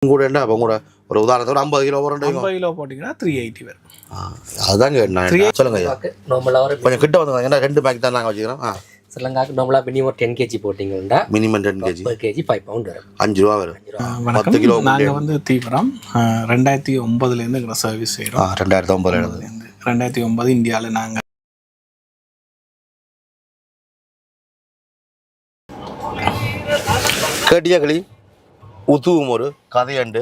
கூட என்ன அப்போ கூட ஒரு உதாரணத்தோட 50 கிலோ போகிறோம் 50 கிலோ போட்டிங்கன்னா 380 வரும். அதுதான் கேட்டேன். சொல்லுங்க ஐயா, கொஞ்சம் கிட்ட வந்து ஏன்னா 2 பேக் தான் நாங்கள் வச்சுக்கிறோம். ஸ்ரீலங்காவுக்கு நம்மளா மினிமம் 10 kg போட்டிங்கன்னா minimum 10 kg per kg 5 pound வரும். 5 ரூபா வரும். வணக்கம், நாங்கள் வந்து தீவிரம் 2009லேருந்து எங்களை சர்வீஸ் செய்கிறோம். 2009 இந்தியாவில் நாங்கள் கேட்டியாக்களி உத்துவும் ஒரு கதையண்டு.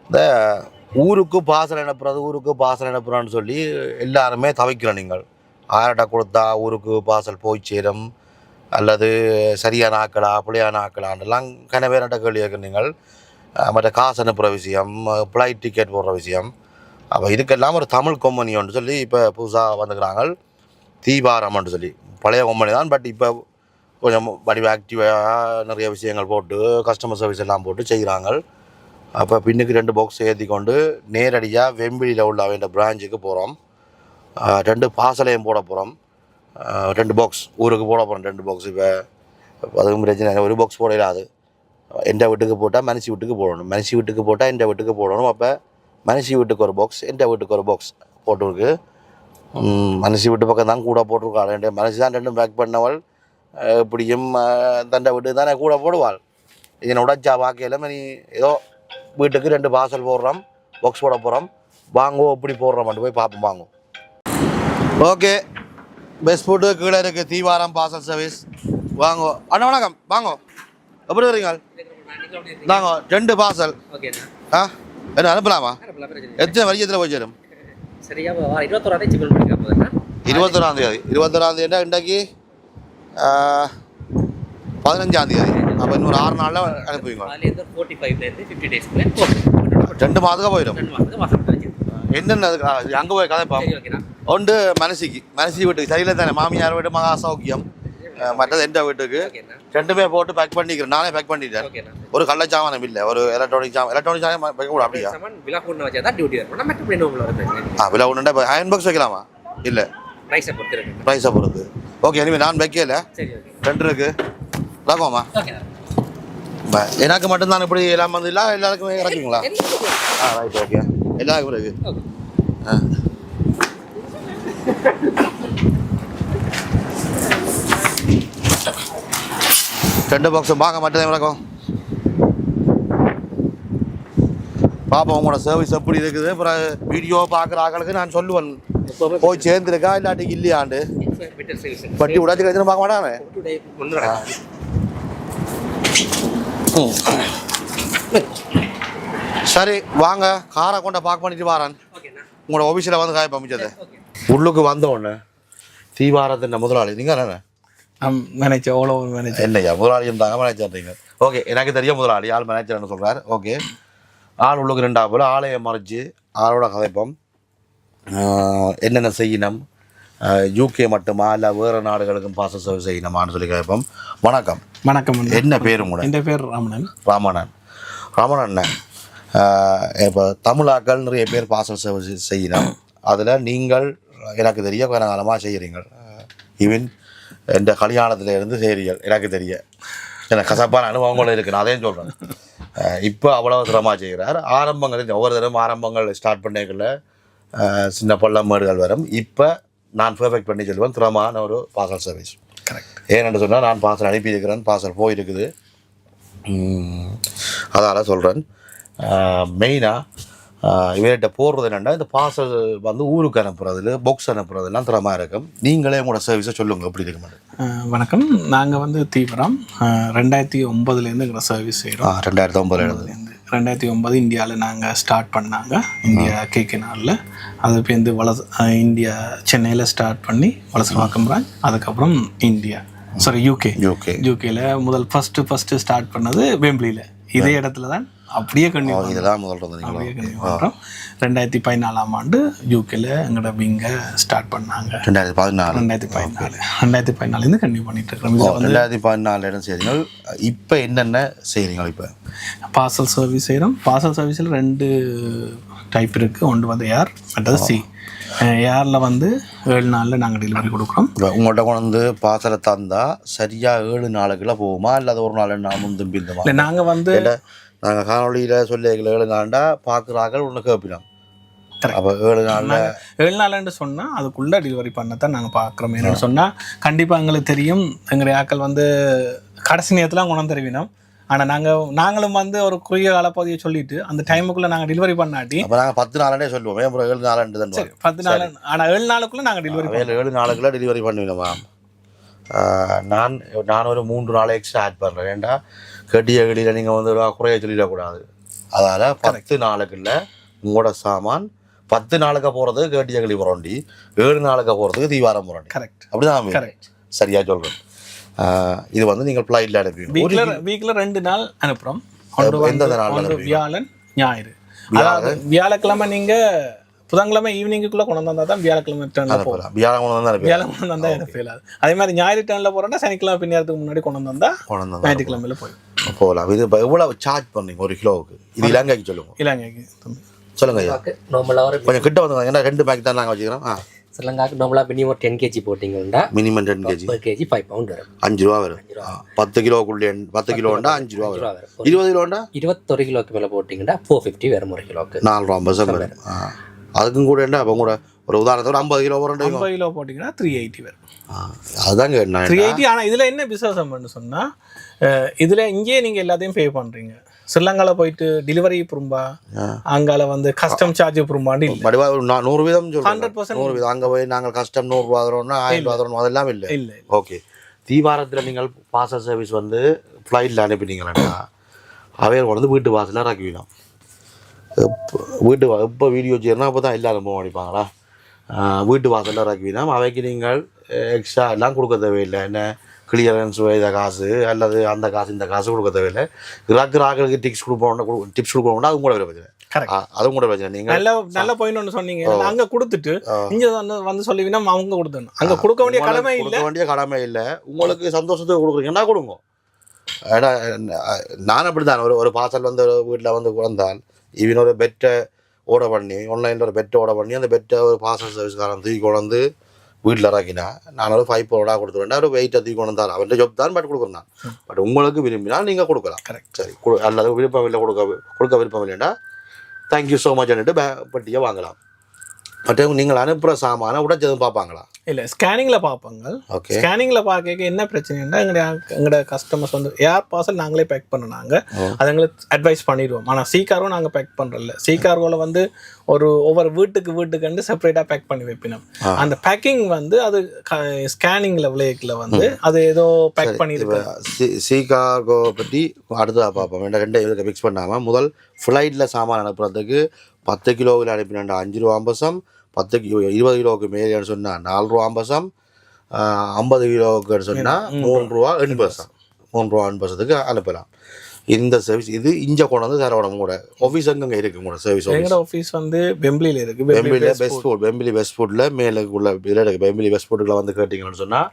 இந்த ஊருக்கு பாசல் அனுப்புறான்னு சொல்லி எல்லாருமே தவிக்கிறோம். நீங்கள் 1000 கொடுத்தா ஊருக்கு பாசல் போய் சேரும் அல்லது சரியான ஆக்களா அப்படியான ஆக்கலான்லாம் கனவேரட்ட கேள்வி கேட்குற நீங்கள். மற்ற காசு அனுப்புகிற விஷயம், ஃப்ளைட் டிக்கெட் போடுற விஷயம், அப்போ இதுக்கெல்லாம் ஒரு தமிழ் கம்பெனின்னு சொல்லி இப்போ புதுசாக வந்துக்கிறாங்க. தீபாரம்னு சொல்லி பழைய கம்பெனி தான். பட் இப்போ கொஞ்சம் வடிவ ஆக்டிவாக நிறைய விஷயங்கள் போட்டு கஸ்டமர் சர்வீஸ் எல்லாம் போட்டு செய்கிறாங்க. அப்போ பின்னுக்கு 2 பாக்ஸ் ஏற்றி கொண்டு நேரடியாக வெம்பிலியில் உள்ள வேண்ட பிரான்ச்சுக்கு போகிறோம். 2 பார்சலையும் போட போகிறோம். 2 பாக்ஸ் ஊருக்கு போட போகிறோம். 2 பாக்ஸ் இப்போ அதுவும் பிரச்சனை. ஒரு பாக்ஸ் போட இல்லாது. எந்த வீட்டுக்கு போட்டால் மனுஷி வீட்டுக்கு போடணும், மனுஷி வீட்டுக்கு போட்டால் எந்த வீட்டுக்கு போடணும். அப்போ மனுஷி வீட்டுக்கு ஒரு பாக்ஸ், எந்த வீட்டுக்கு ஒரு பாக்ஸ் போட்டுருக்கு. மனுஷி வீட்டு பக்கம் தான் கூட போட்டிருக்காள். மனுஷி தான் 2 பேக் பண்ணவள். இப்படியும் தண்டை வீட்டுக்கு தானே கூட போடுவாள். இதனை உடைச்சா வாக்கையில் மணி ஏதோ வீட்டுக்கு 2 பார்சல் போடுறோம், பாக்ஸ் போட போகிறோம். வாங்கோ இப்படி போடுறோம் மட்டும் போய் பார்ப்போம். வாங்கும். ஓகே, பெஸ்ட் ஃபுட்டு கீழே இருக்குது. தீவாரம் பார்சல் சர்வீஸ். வாங்கோ அண்ணா, வணக்கம். வாங்கோ, எப்படி வரீங்க? நாங்க 2 பார்சல். என்ன அனுப்பலாமா? எத்தனை வரைக்கும் போய் சேரும்? 21ஆம் தேதி. இன்றைக்கு 15ஆம் தேதி. அப்போ இன்னொரு 6 நாளில் அனுப்புவீங்க. 2 மாதத்துக்கு போயிடும். என்னென்ன அங்கே போய் கதைப்போம். ஒன்று மனசி வீட்டுக்கு சரியில்லை தானே, மாமியார் வீட்டு மகா சௌக்கியம். மற்றது எந்த வீட்டுக்கு 2மே போட்டு பேக் பண்ணிக்கிறேன். நானே பேக் பண்ணிட்டேன். ஒரு கள்ளச்சாமானம் இல்லை, ஒரு எலக்ட்ரானிக் சாமான் வைக்க கூட. அப்படியா? விலை ஒன்றுண்டா இப்போ அயன் பாக்ஸ் வைக்கலாமா? இல்லை, ப்ரைஸை பொறுத்து. ஓகே, இனிமேல் நான் வைக்கல. 2 இருக்கு. பார்க்கோமா? எனக்கு மட்டும்தான் இப்படி எல்லாம் வந்து இல்லை, எல்லாருக்குமே இறக்குங்களா? Right, okay. எல்லாருக்கும் இருக்கு. ரெண்டு பாக்ஸும் பார்க்க மட்டும்தான் இறக்கும். பாப்பா உங்களோட சர்வீஸ் எப்படி இருக்குது. அப்புறம் வீடியோ பார்க்குற ஆக்களுக்கு நான் சொல்லுவேன், போய் சேர்ந்துருக்கா இல்லாட்டிக்கு இல்லையாண்டு. பட்டி உடாச்சு கழிச்சு பார்க்க மாட்டானே. சரி, வாங்க காரை கொண்ட பார்க் பண்ணிட்டு வரேன். உங்களோட ஆஃபீஸில் வந்து காய பமிச்சது உள்ளுக்கு வந்த உடனே தீவாரத்தின் முதலாளி நீங்கள் என்ன மேனேஜர் அவ்வளோ மேனேஜர் இல்லையா? முதலாளியும் தாங்க மேனேஜர்ன்றீங்க. ஓகே, எனக்கு தெரியும் முதலாளி. ஆள் மேனேஜர்னு சொல்கிறார். ஓகே, ஆள் உள்ளுக்கு 2 போல் ஆளையை மறைச்சி ஆளோட கதைப்போம். என்னென்ன செய்யணும், யூகே மட்டுமா இல்லை வேறு நாடுகளுக்கும் பார்சல் சர்வீஸ் செய்யணுமான்னு சொல்லி கேட்போம். வணக்கம். வணக்கம். என்ன பேர் உங்களோட? என் பேர் ராமணன். ராமணன். இப்போ தமிழாக்கள் நிறைய பேர் பார்சல் சர்வீஸ் செய்யணும். அதில் நீங்கள் எனக்கு தெரிய கொஞ்ச காலமாக செய்கிறீங்க. ஈவன் இந்த கல்யாணத்தில் இருந்து செய்கிறீர்கள். எனக்கு தெரிய எனக்கு கசப்பான அனுபவங்களும் இருக்குது. நான் அதையும் சொல்கிறேன். இப்போ அவ்வளோ சிரமமாக செய்கிறார். ஆரம்பங்கள் ஒவ்வொரு தடவை ஆரம்பங்கள் ஸ்டார்ட் பண்ணிக்கல சின்ன பள்ளமேடுகள் வரும். இப்போ நான் பெர்ஃபெக்ட் பண்ணி சொல்லுவேன், திறமான ஒரு பார்சல் சர்வீஸ். கரெக்ட். ஏன்னு சொன்னால் நான் பார்சல் அனுப்பியிருக்கிறேன், பார்சல் போயிருக்குது. அதால் சொல்கிறேன். மெயினாக இவர்கிட்ட போடுறது என்னென்னா, இந்த பார்சல் வந்து ஊருக்கு அனுப்புறதுல பாக்ஸ் அனுப்புறதுலாம் திறமாக இருக்கும். நீங்களே உங்களோட சர்வீஸை சொல்லுங்கள், எப்படி இருக்க மாட்டேன். வணக்கம், நாங்கள் வந்து தீவிரம் 2009லேருந்து எங்களை சர்வீஸ் செய்கிறோம். 2009 இந்தியாவில் நாங்கள் ஸ்டார்ட் பண்ணாங்க. இந்தியா கேகே நாளில் அது பேருந்து இந்தியா சென்னையில் ஸ்டார்ட் பண்ணி வலசரவாக்கம் பிரான்ச். அதுக்கப்புறம் யூகேல முதல் ஃபஸ்ட்டு ஸ்டார்ட் பண்ணது வெம்பிலியில். இதே இடத்துல தான் அப்படியே இதெல்லாம் முதல் 2014ஆம் ஆண்டு யூகேல எங்களோட விங்கை ஸ்டார்ட் பண்ணாங்க. 2014 கண்டினியூ பண்ணிட்டு இருக்கிறோம். 2014 இடம் செய்கிறீங்க. இப்போ என்னென்ன செய்கிறீங்க? இப்போ பார்சல் சர்வீஸ் செய்கிறோம். பார்சல் சர்வீஸில் 2 டைப் இருக்குது. ஒன்று வந்து ஏர், மற்றது சி. ஏரில் வந்து 7 நாளில் நாங்கள் டெலிவரி கொடுக்குறோம். உங்கள்கிட்ட கொண்டு வந்து பார்சலை தந்தால் சரியாக 7 நாளுக்குள்ள போகுமா? இல்லை அது ஒரு நாள் நான் முந்தும் பிந்துமா? இல்லை, நாங்கள் வந்து நாங்கள் காணொலியில் சொல்லி 7 நாள்டா பார்க்குறார்கள் ஒன்று கேட்பினோம். அப்போ 7 நாளில் 7 நாள்னு சொன்னால் அதுக்குள்ளே டெலிவரி பண்ணத்தான் நாங்கள் பார்க்குறோம். என்னென்னு சொன்னால் கண்டிப்பாக எங்களுக்கு தெரியும் எங்களுடைய ஆக்கள் வந்து கடைசி நேரத்தில் கொண்டு தருவினோம். ஆனால் நாங்களும் வந்து ஒரு குறுகிய காலப்பகுதியை சொல்லிட்டு அந்த டைமுக்குள்ளே நாங்கள் டெலிவரி பண்ணாட்டி அப்போ நாங்கள் 10 நாளே சொல்லுவோம். 7 நாள் தான் 10 நாள். ஆனால் 7 நாளுக்குள்ளே நாங்கள் டெலிவரி 7 நாளுக்குள்ளே டெலிவரி பண்ணுவினோமா. நான் ஒரு 3 நாள் எக்ஸ்ட்ரா ஆட் பண்ணுறேன். ஏன்டா கட்டியில் நீங்கள் வந்து குறைய சொல்லிடக்கூடாது. அதால் 10 நாளுக்குள்ள உங்களோட சாமான் 10 நாளுக்கு போகிறதுக்கு கேட்டியகளி புரண்டி 7 நாளுக்கு போகிறதுக்கு தீவாரம் புரண்டி. கரெக்ட். அப்படிதான் கரெக்ட். சரியாக சொல்கிறேன். இது வந்து நீங்கள் ஃப்ளைட்டில் அனுப்புவீங்க. வீக்கில் 2 நாள் அனுப்புகிறோம். எந்தெந்த நாள்? வியாழன் ஞாயிறு. வியாழக்கிழமை நீங்கள் புதன்கிழமை ஈவினிங்குள்ளே கொண்டு வந்தால் தான் வியாழக்கிழமை டேர்னில் போகலாம். வியாழக்கிழமை வந்தால் எனக்கு ஃபெயில் ஆகுது. அதே மாதிரி ஞாயிறு டேர்னில் போகிறோன்னா சனிக்கிழமை பின்னேறதுக்கு முன்னாடி கொண்டு வந்தால் ஞாயிற்றுக்கிழமையில் போகலாம். இது எவ்வளோ சார்ஜ் பண்ணீங்க 1 கிலோவுக்கு? இது இலங்கைக்கு சொல்லுவோம். இலங்கைக்கு சொல்லுங்க ஐயா. கொஞ்சம் கிட்ட வந்து ஏன்னா 2 பேக் தான் நாங்கள் வச்சுக்கிறோம். ஸ்ரீலங்காவுக்கு நம்மளா மினிமம் 10 kg போட்டிங்கன்னா minimum 10 kg per kg 5 pound வரும். 5 ரூபா வரும். 10 கிலோக்குள்ளே 10 கிலோண்டா 5 ரூபா வரும். 20 கிலோண்டா 21 கிலோக்கு மேலே போட்டிங்கன்னா 450 வரும் 1 கிலோக்கு. 4 ரூபா 50 வரும். அதுக்கும் கூட என்ன அப்போ கூட ஒரு உதாரணத்தோட 50 கிலோ வரும். 50 கிலோ போட்டிங்கன்னா 380 வரும். அதுதாங்க 380. ஆனால் இதில் என்ன விசேஷம்னு சொன்னால் இதில் இங்கேயே நீங்கள் எல்லாத்தையும் பே பண்ணுறீங்க. ஸ்ரீலங்காவில் போயிட்டு டெலிவரி புறம்பா அங்கால வந்து கஸ்டம் சார்ஜ் புறம்பாண்டு இல்லை. 100% 100% அங்கே போய் நாங்கள் கஸ்டம் 100 ரூபா தரோம்னா 1000 ரூபா தரோம் அதெல்லாம் இல்லை. ஓகே. தீவாரத்தில் நீங்கள் பார்சல் சர்வீஸ் வந்து ஃப்ளைட்டில் அனுப்பிட்டீங்களா அவையில் கொண்டு வீட்டு வாசலில் இறக்கிவிடும். எப்போ வீடியோ செய்யணும் அப்போ தான் எல்லாரும் போக அடிப்பாங்களா. வீட்டு வாசலில் இறக்கிவிடும். அவைக்கு நீங்கள் எக்ஸ்ட்ரா எல்லாம் கொடுக்க தேவையில்லை. என்ன கிளியரன்ஸ் இதை காசு அல்லது அந்த காசு இந்த காசு கொடுக்க தேவையில்லை. ஆக்களுக்கு டிப்ஸ் கொடுக்கணும்னா அது கூட பிரச்சனை. அதுவும் கூட பிரச்சனை. நீங்கள் நல்ல பாயிண்ட் சொன்னீங்க. அங்கே கொடுத்துட்டு இங்கே வந்து சொல்லிவினா அவங்க கொடுத்தணும். அங்கே கொடுக்க வேண்டிய கடமை இல்லை. உங்களுக்கு சந்தோஷத்துக்கு கொடுக்குறீங்கன்னா கொடுங்க. ஏன்னா நான் அப்படி தான் ஒரு பார்சல் வந்து ஒரு வீட்டில் வந்து குழந்தால் ஈவன் ஒரு பெட்டை ஓட பண்ணி ஆன்லைனில் ஒரு பெட்டை ஓட பண்ணி அந்த பெட்டை ஒரு பார்சல் சர்வீஸ்காரன் தூக்கி கொண்டு வீட்டில் இறக்கினா நான் ஒரு 5 ரூபா கொடுத்துருவேன். ஒரு வெயிட்டை தூக்கி கொண்டு வந்தார் அவர்கிட்ட ஜாப் தான் பட் கொடுக்குறேன் நான். பட் உங்களுக்கு விரும்பினால் நீங்கள் கொடுக்கலாம். கரெக்ட். சரி. அல்லது விருப்பம் இல்லை கொடுக்க விருப்பம் இல்லைன்னா தேங்க்யூ ஸோ மச்ன்ட்டு பட்டியை வாங்கலாம். மற்ற நீங்கள் அனுப்புகிற சாமான உடைச்சதும் பார்ப்பாங்களா? இல்லை, ஸ்கேனிங்கில் பார்ப்பாங்க. ஓகே. ஸ்கேனிங்கில் பார்க்க என்ன பிரச்சனைன்னா எங்களோட கஸ்டமர்ஸ் வந்து ஏர் பார்சல் நாங்களே பேக் பண்ணினாங்க. அது எங்களுக்கு அட்வைஸ் பண்ணிடுவோம். ஆனால் சீக்காரும் நாங்கள் பேக் பண்ணுறதில்ல. சீக்காரோவில் வந்து ஒவ்வொரு வீட்டுக்கு செப்பரேட்டாக பேக் பண்ணி வைப்பினோம். அந்த பேக்கிங் வந்து அது ஸ்கேனிங்கில் விளையக்கில் வந்து அது ஏதோ பேக் பண்ணியிருக்கோம். சீக்கார்கோ பற்றி அடுத்ததாக பார்ப்போம். 2 இதுக்கு மிக்ஸ் பண்ணாமல் முதல் ஃப்ளைட்டில் சாமான் அனுப்புறதுக்கு 10 கிலோவில் அனுப்பினா 5 ரூபா 50. 20 கிலோவுக்கு மேலேன்னு சொன்னால் 4 ரூபா 50. 50 கிலோவுக்கு சொன்னால் 3 ரூபா 80. 3 ரூபா 80க்கு அனுப்பலாம். இந்த சர்வீஸ் இது இங்கே கொண்டு வந்து தரணும். கூட ஆஃபீஸ் அங்கே இருக்குது. உங்களோட சர்வீஸ் ஆஃபீஸ் வந்து பெம்பிளியில் இருக்குது. பெம்பிளி பெஸ்ட் ஃபுட்டில் மேலுக்குள்ள இதில் இருக்குது. பெம்பிளி பெஸ்ட் ஃபுட்டுக்குள்ள வந்து கேட்டிங்கன்னு சொன்னால்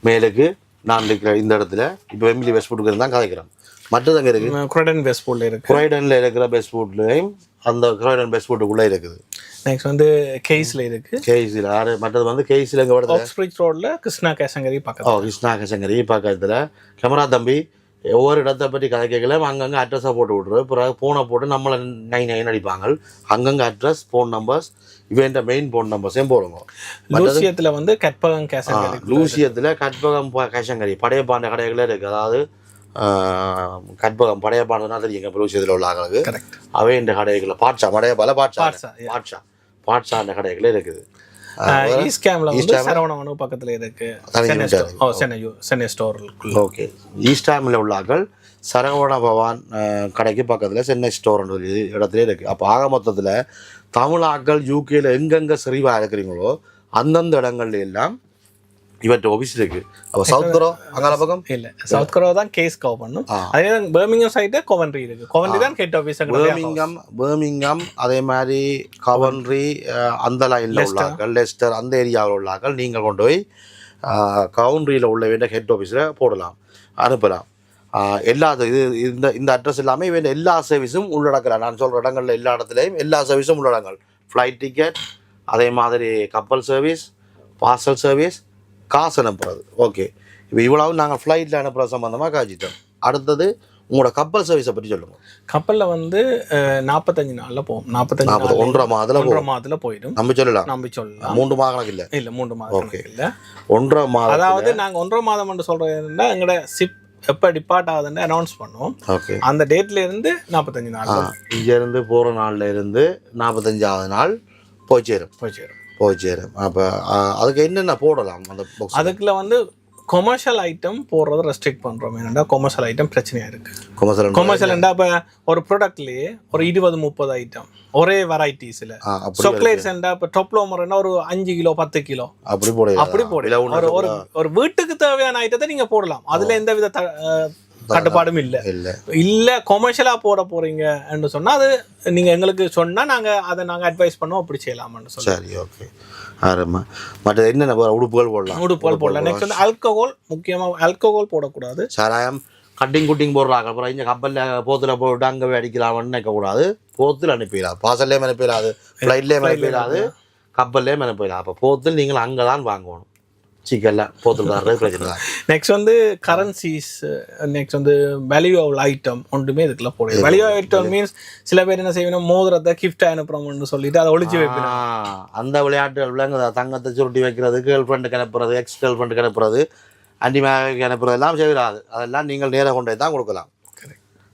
மேலுக்கு நான் இருக்கிற இந்த இடத்துல இப்போ பெம்பிளி பெஸ்ட் ஃபுட்டுக்கு தான் கதைக்கிறேன். மற்றது அங்கே இருக்குது. குரைடன் பெஸ்ட் ஃபுட்டில் இருக்குது. குரைடனில் இருக்கிற பெஸ்ட் ஃபுட்லேயும் அந்த குரைடன் பெஸ்ட் ஃபுட்டுக்குள்ளே இருக்குது. நெக்ஸ்ட் வந்து கேஸில் இருக்குது. கேஸில் மற்றது வந்து கேஸில் இங்கே வருது. ஆக்ஸ்பிரிட்ஜ் ரோடில் கிருஷ்ணா கேசங்கரி பக்கத்தில். கிருஷ்ணா கேசங்கரி பக்கத்தில். கேமரா தம்பி ஒவ்வொரு இடத்தை பற்றி கதை கேட்கல அங்கங்கே அட்ரஸாக போட்டு விட்ரு. பிறகு ஃபோனை போட்டு நம்மளை 9 அடிப்பாங்க. அங்கங்கே அட்ரஸ் ஃபோன் நம்பர்ஸ் இவன்ட்ட மெயின் ஃபோன் நம்பர்ஸையும் போடுங்க. லூசியத்தில் வந்து கற்பகம் கேசங்கரி. லூசியத்தில் கற்பகம் கேசங்கரி படையப்பாண்ட கடைகளே இருக்குது. அதாவது கற்பகம் படையப்பாண்டனா தெரியுங்க லூசியத்தில் உள்ள ஆளுக்கு. அவை இந்த கடைகளை பாட்ஷா படையப்பால பாட்ஷா அந்த கடைகளே இருக்குது. ஈஸ்ட் கேம்ல வந்து சரவணவனு பக்கத்துல இருக்கு. சென்னை ஸ்டோர். ஓகே. ஈஸ்ட் கேம்ல உள்ளாக்கள் சரவண பவான் கடைக்கு பக்கத்தில் சென்னை ஸ்டோர் இடத்துல இருக்குது. அப்போ ஆக மொத்தத்தில் தமிழாக்கள் யூகேல எங்கெங்கே செறிவாக இருக்கிறீங்களோ அந்தந்த இடங்கள்ல எல்லாம் இவற்றை ஆஃபீஸ் இருக்குது. அப்போ சவுத் கொரோ அங்கால பக்கம் இல்லை, சவுத் கொரோ தான் கேஸ் கவர் பண்ணும். அதே பர்மிங்ஹாம் சைடு கோவன்ட்ரி இருக்குது. கோவன்ட்ரி தான் ஹெட் ஆஃபீஸ். பர்மிங்ஹாம் அதே மாதிரி கவன்ட்ரி அந்த லைனில் உள்ளாக்கள் லெஸ்டர் அந்த ஏரியாவில் உள்ளாக்கள் நீங்கள் கொண்டு போய் கவுண்ட்ரியில் உள்ள வேண்டிய ஹெட் ஆஃபீஸில் போடலாம், அனுப்பலாம். எல்லா இந்த அட்ரஸ் எல்லாமே வேண்டிய எல்லா சர்வீஸும் உள்ளடக்கலாம். நான் சொல்கிற இடங்களில் எல்லா இடத்துலையும் எல்லா சர்வீஸும் உள்ளடங்கள். ஃப்ளைட் டிக்கெட், அதே மாதிரி கப்பல் சர்வீஸ், பார்சல் சர்வீஸ், காசு அனுப்புறது. ஓகே. இப்போ இவ்வளவு நாங்கள் ஃப்ளைட்டில் அனுப்புகிற சம்மந்தமாக காய்ச்சிட்டோம். அடுத்தது உங்களோட கப்பல் சர்வீஸை பற்றி சொல்லுங்க. கப்பலில் வந்து 45 நாளில் போகும். 45 1.5 மாதத்தில் போயிடும். நம்ம சொல்லலாம் 3 மாதம் கணக்கு இல்லை. 3 மாதம் இல்லை, 1.5 மாதம். அதாவது நாங்கள் 1.5 மாதம் என்று சொல்கிறதுனா எங்களோட ஷிப் எப்போ டிபார்ட் ஆகுதுன்னு அனௌன்ஸ் பண்ணுவோம். ஓகே, அந்த டேட்ல இருந்து 45 நாள் இங்கேருந்து போகிற நாளில் இருந்து 45வது நாள் போய் சேரும். அப்போ அதுக்கு என்னென்ன போடலாம் அந்த பாக்ஸ்? அதுக்குள்ள வந்து கொமர்ஷியல் ஐட்டம் போடுறத ரெஸ்ட்ரிக்ட் பண்ணுறோம். ஏன்னா கொமர்ஷியல் ஐட்டம் பிரச்சனையாக இருக்குது. கொமர்ஷியல்ண்டா இப்போ ஒரு ப்ராடக்ட்லேயே ஒரு 20-30 ஐட்டம் ஒரே வெரைட்டிஸில். சாக்லேட்ஸ்ண்டா இப்போ டொப்ளோமர்னா ஒரு 5 கிலோ 10 கிலோ அப்படி போடலாம். ஒரு வீட்டுக்கு தேவையான ஐட்டத்தை நீங்கள் போடலாம். அதில் எந்த வித கட்டுப்பாடும் இல்லை. கொமர்ஷியலாக போட போறீங்கன்னு சொன்னால் அது நீங்கள் எங்களுக்கு சொன்னால் நாங்கள் அட்வைஸ் பண்ணுவோம் அப்படி செய்யலாமான்னு சொல்லி. சரி, ஓகே. மற்ற என்னென்ன உடுப்புகள் போடலாம். நெக்ஸ்ட் வந்து ஆல்கஹால், முக்கியமாக ஆல்கஹால் போடக்கூடாது. சாராயம் குட்டிங் போடுறாங்க. அப்புறம் இங்கே கப்பலில் போத்தில் போட்டு அங்கே அடிக்கலாம்னு நினைக்கக்கூடாது. போத்தில் அனுப்பிடலாம், பாசல்லேயும் அனுப்பிடாது, ஃப்ளைட்லேயும் அனுப்பிடாது, கப்பல்லேயும் அனுப்பிடலாம். அப்போ போத்தில் நீங்கள் அங்கே தான் வாங்கணும். சிக்கெல்லாம் போத்தில் தர்றது பிரச்சனை தான். நெக்ஸ்ட் வந்து கரன்சிஸ், நெக்ஸ்ட் வந்து வேல்யூ ஐட்டம் ஒன்றுமே இதுக்குள்ள போடுது. வேல்யூ ஐட்டம் மீன்ஸ் சில பேர் என்ன செய்யணும், மோதிரத்தை கிஃப்ட் அனுப்புறோம்னு சொல்லிட்டு அதை ஒழிச்சு வைக்கணும். அந்த விளையாட்டுகள் தங்கத்தை சுருட்டி வைக்கிறது, கேர்ள் ஃப்ரெண்டுக்கு அனுப்புறது, எக்ஸ் கேர்ள் ஃப்ரெண்டுக்கு அனுப்புறது, அண்டி மேக்கு அனுப்புறது எல்லாம் செய்யறாது. அதெல்லாம் நீங்கள் நேராக கொண்டு தான் கொடுக்கலாம்.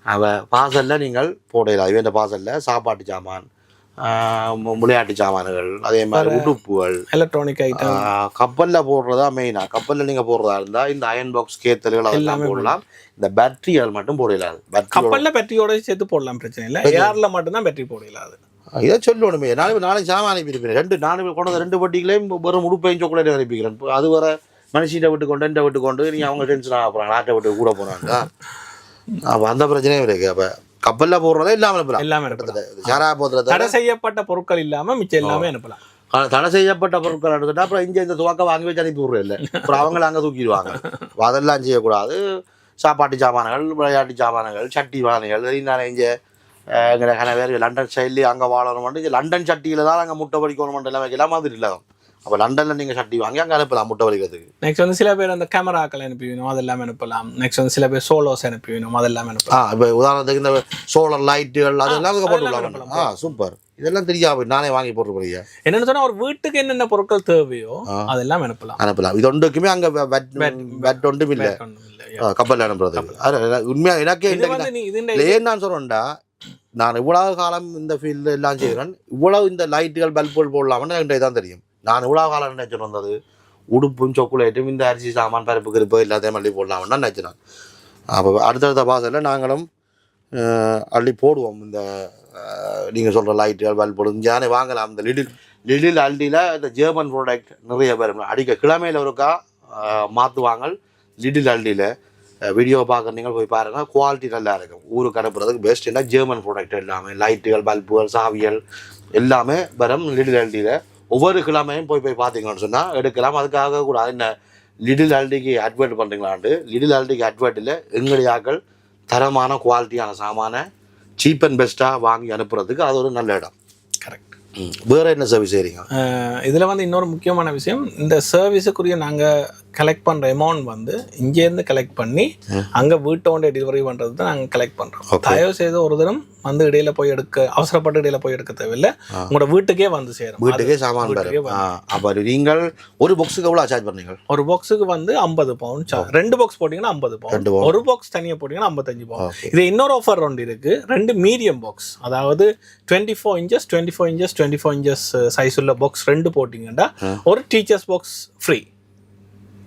அவள் பார்சலில் நீங்கள் போடலாம். இவன் பார்சலில் சாப்பாட்டு சாமான், விளையாட்டு சாமான்கள், அதே மாதிரி உடுப்புகள், எலக்ட்ரானிக் ஐட்டம். கப்பலில் போடுறதா மெயினாக. கப்பலில் நீங்கள் போடுறதா இருந்தால் இந்த அயன் பாக்ஸ் கேத்தல்கள் அதெல்லாம் போடலாம். இந்த பேட்டரிகள் மட்டும் போடலாது. கப்பலில் பேட்டரியோட சேர்த்து போடலாம், பிரச்சனை இல்லை. ஏரில் மட்டும்தான் பேட்டரி போடலாது. இதை சொல்லணுமே. நாளைக்கு சாமான் அனுப்பியிருப்பேன். நான் கொண்டு 2 பட்டிகளையும் வெறும் உடுப்பையும் சாக்லேட் அனுப்பிக்கிறேன். அது வர மனுஷிட்ட விட்டு கொண்டு என்கிட்ட விட்டு கொண்டு நீங்கள் அவங்க டென்ஷன் ஆக போகிறாங்க, நாட்டை விட்டு கூட போகிறாங்க. அப்போ அந்த பிரச்சனையும் இருக்குது. அப்போ கப்பலில் போடுறதா இல்லாமல் அனுப்பலாம். தடை செய்யப்பட்ட பொருட்கள் இல்லாமல் மிச்சம் எல்லாமே அனுப்பலாம். தடை செய்யப்பட்ட பொருட்கள் எடுத்துட்டா அப்புறம் இங்கே இந்த துவக்க வாங்கி வச்சு அனுப்பி விட்றேன் இல்லை, அப்புறம் அவங்கள அங்கே தூக்கிடுவாங்க. அதெல்லாம் செய்யக்கூடாது. சாப்பாட்டு சாமான்கள், விளையாட்டு சாமான்கள், சட்டி வானைகள், நான் இங்கே எங்களை கணவர் லண்டன் சைட்லேயே அங்கே வாழணும். லண்டன் சட்டியில் தான் அங்கே முட்டை படிக்கணும் எல்லாம் வைக்கலாம். மாதிரி இல்லை. அப்போ லண்டனில் நீங்கள் சட்டி வாங்கி அங்கே அனுப்பலாம் முட்டை வலிக்கிறதுக்கு. நெக்ஸ்ட் வந்து சில பேர் அந்த கேமராக்கள் அனுப்பி வேணும், அதெல்லாம் அனுப்பலாம். நெக்ஸ்ட் வந்து சில பேர் சோலோஸ் அனுப்பி வேணும், அதெல்லாம் அனுப்பலாம். இப்போ உதாரணத்துக்கு இந்த சோலார் லைட்டுகள் அதெல்லாம் போட்டு சூப்பர். இதெல்லாம் தெரியாது, நானே வாங்கி போட்டு போறீங்க. என்னன்னு சொன்னா ஒரு வீட்டுக்கு என்னென்ன பொருட்கள் தேவையோ அதெல்லாம் அனுப்பலாம். இது ஒன்றுக்குமே அங்கே பேட் ஒன்றும் இல்லை கப்பலில் அனுப்புறது. உண்மையாக எனக்கே ஏன் நான் சொல்றேன்டா, நான் இவ்வளவு காலம் இந்த ஃபீல்டு எல்லாம் செய்கிறேன், இவ்வளவு இந்த லைட்டுகள் பல்புகள் போடலாம்னு எனக்கு தான் தெரியும். நான் இவ்வளோ காலம் நினைச்சிட்டு வந்தது உடுப்பும் சாக்லேட்டும் இந்த அரிசி சாமான் பருப்பு கிருப்பு எல்லாத்தையும் அள்ளி போடலாம்னு நினச்சினேன். அப்போ அடுத்தடுத்த பாசலில் நாங்களும் அள்ளி போடுவோம். இந்த நீங்கள் சொல்கிற லைட்டுகள் பல்பு இங்கே வாங்கலாம். இந்த லிடில் அல்டியில் இந்த ஜெர்மன் ப்ராடக்ட் நிறைய பேர் அடிக்க கிழமையில் ஒருக்கா மாற்றுவாங்க. லிடில் அல்டியில் வீடியோ பார்க்குற நீங்கள் போய் பாருங்கள், குவாலிட்டி நல்லா இருக்கும். ஊருக்கு அனுப்புறதுக்கு பெஸ்ட் என்ன ஜெர்மன் ப்ராடக்ட் எல்லாமே, லைட்டுகள் பல்புகள் சாவிகள் எல்லாமே வரும் லிடில் அல்டியில். ஒவ்வொரு கிழமையும் போய் பார்த்தீங்கன்னு சொன்னால் எடுக்கலாம். அதுக்காக கூட என்ன லிடில் அல்டிக்கு அட்வர்ட் பண்ணுறீங்களாண்டு, லிடில் அல்டிக்கு அட்வர்ட்டில் எங்களுடையாக்கள் தரமான குவாலிட்டியான சாமான சீப் அண்ட் பெஸ்ட்டாக வாங்கி அனுப்புறதுக்கு அது ஒரு நல்ல இடம். கரெக்ட். வேறு என்ன சர்வீஸ் செய்கிறீங்க? இதில் வந்து இன்னொரு முக்கியமான விஷயம், இந்த சர்வீஸுக்குரிய நாங்கள் கலெக்ட் பண்ணுற அமௌண்ட் வந்து இங்கேருந்து கலெக்ட் பண்ணி அங்கே வீட்டோட டெலிவரி பண்ணுறது தான் நாங்கள் கலெக்ட் பண்ணுறோம். தயவு செய்து ஒரு தினம் வந்து இடையில போய் அவசரப்பட்டு இடையில போய் எடுக்க தேவையில்லை, உங்களோட வீட்டுக்கே வந்து சேரும். வீட்டுக்கே சாமான். அப்போ நீங்கள் ஒரு பாக்ஸுக்கு எவ்வளோ சார்ஜ் பண்ணுறீங்க? ஒரு பாக்ஸுக்கு வந்து 50 பவுண்ட். 2 பாக்ஸ் போட்டிங்கன்னா 50 பவுண்ட், ஒரு பாக்ஸ் தனியாக போட்டிங்கன்னா 55 பவுண்ட். இது இன்னொரு ஆஃபர் ஒன்று இருக்குது. 2 மீடியம் பாக்ஸ், அதாவது 24 இன்ச்சஸ் 24 இன்ச்சஸ் சைஸ் உள்ள பாக்ஸ் 2 போட்டிங்கன்னா ஒரு டீச்சர்ஸ் பாக்ஸ் ஃப்ரீ,